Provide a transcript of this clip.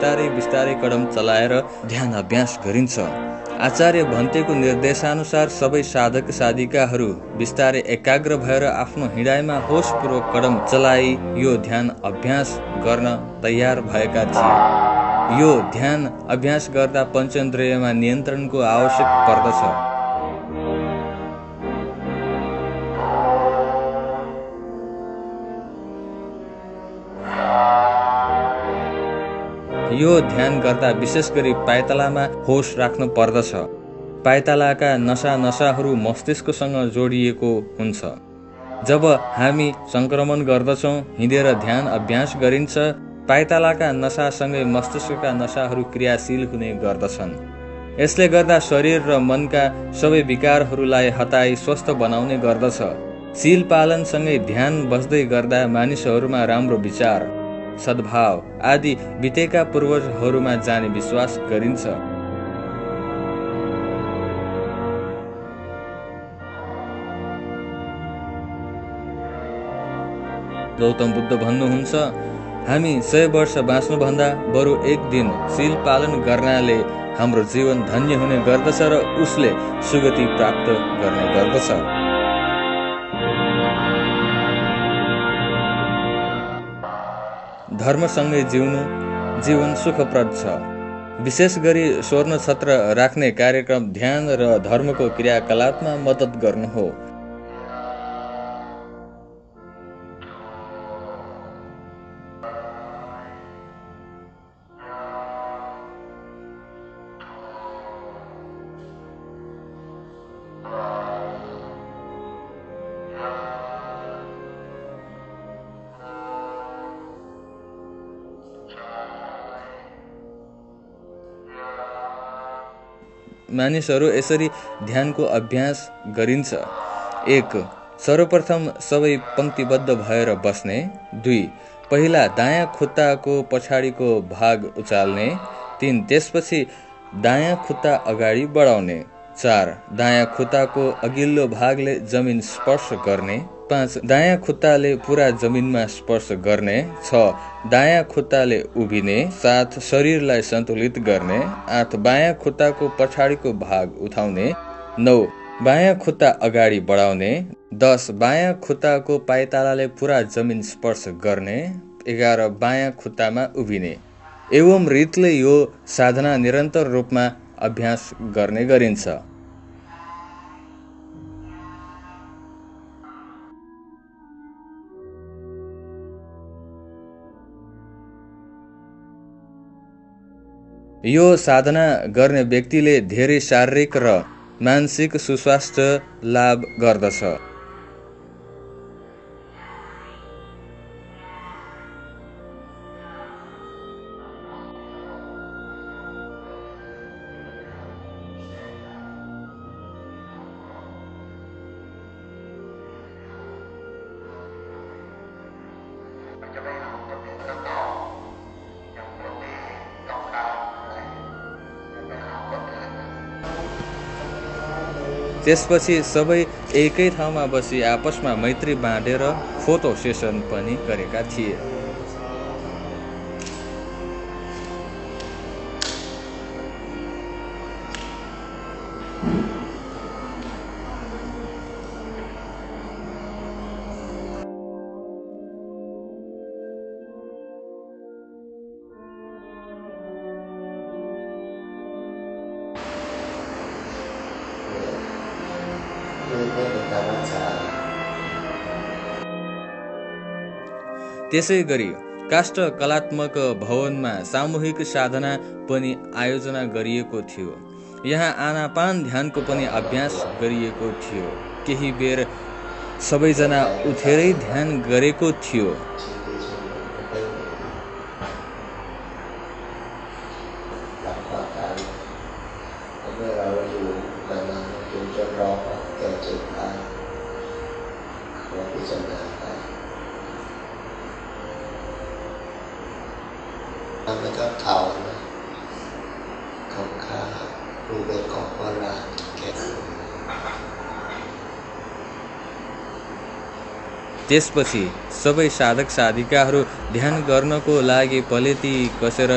बिस्तारै बिस्तारै कदम चलाएर ध्यान अभ्यास गरिन्छ। आचार्य भन्तेको निर्देशानुसार सबै साधक साधिकाहरू बिस्तारै एकाग्र भएर आफ्नो हिँडाइमा होसपूर्वक कदम चलाई यो ध्यान अभ्यास गर्न तयार भएका थिए। यो ध्यान अभ्यास गर्दा पञ्चेन्द्रियमा नियन्त्रणको आवश्यक पर्दछ। यो ध्यान गर्दा विशेष गरी पाइतालामा होस राख्नु पर्दछ। पाइतालाका नसाहरू मस्तिष्कसँग जोडिएको हुन्छ। जब हामी संक्रमण गर्दछौँ, हिँडेर ध्यान अभ्यास गरिन्छ, पाइतालाका नसासँगै मस्तिष्कका नसाहरू क्रियाशील हुने गर्दछन्। यसले गर्दा शरीर र मनका सबै विकारहरूलाई हटाई स्वस्थ बनाउने गर्दछ। शील पालनसँगै ध्यान बस्दै गर्दा मानिसहरूमा राम्रो विचार, सद्भाव आदि बितेका पूर्वजहरूमा जाने विश्वास गरिन्छ। गौतम बुद्ध भन्नुहुन्छ, हामी 100 वर्ष बाँच्नुभन्दा बरु एक दिन शील पालन गर्नाले हाम्रो जीवन धन्य हुने गर्दछ र उसले सुगति प्राप्त गर्ने गर्दछ। धर्मसँगै जिउनु जीवन सुखप्रद छ। विशेष गरी स्वर्ण छत्र राख्ने कार्यक्रम ध्यान र धर्मको क्रियाकलापमा मद्दत गर्नु हो। मानिसहरू यसरी ध्यानको अभ्यास गरिन्छ। 1. सर्वप्रथम सबै पंक्तिबद्ध भएर बस्ने। 2. पहिला दायाँ खुट्टाको पछाडिको भाग उचाल्ने। 3. त्यसपछि दायाँ खुट्टा अगाडि बढाउने। 4. दायाँ खुट्टाको अघिल्लो भागले जमिन स्पर्श गर्ने। 5. दायाँ खुट्टाले पुरा जमिनमा स्पर्श गर्ने। 6. दायाँ खुट्टाले उभिने। 7. शरीरलाई सन्तुलित गर्ने। 8. बायाँ खुट्टाको पछाडिको भाग उठाउने। 9. बायाँ खुट्टा अगाडि बढाउने। 10. बायाँ खुट्टाको पाइतालाले पुरा जमिन स्पर्श गर्ने। 11. बायाँ खुट्टामा उभिने। एवं रीतले यो साधना निरन्तर रूपमा अभ्यास गर्ने गरिन्छ। यो साधना गर्ने व्यक्तिले धेरै शारीरिक र मानसिक सुस्वास्थ्य लाभ गर्दछ। त्यसपछि सबै एकै ठाउँमा बसी आपसमा मैत्री बाँडेर फोटो सेसन पनि गरेका थिए। त्यसै गरी काष्ठ कलात्मक भवनमा सामूहिक साधना पनि आयोजना गरिएको थियो। यहाँ आनापान ध्यानको पनि अभ्यास गरिएको थियो। केही बेर सबैजना उठेरै ध्यान गरेको थियो। त्यसपछि सबै साधक साधिकाहरू ध्यान गर्नको लागि पलेटी कसेर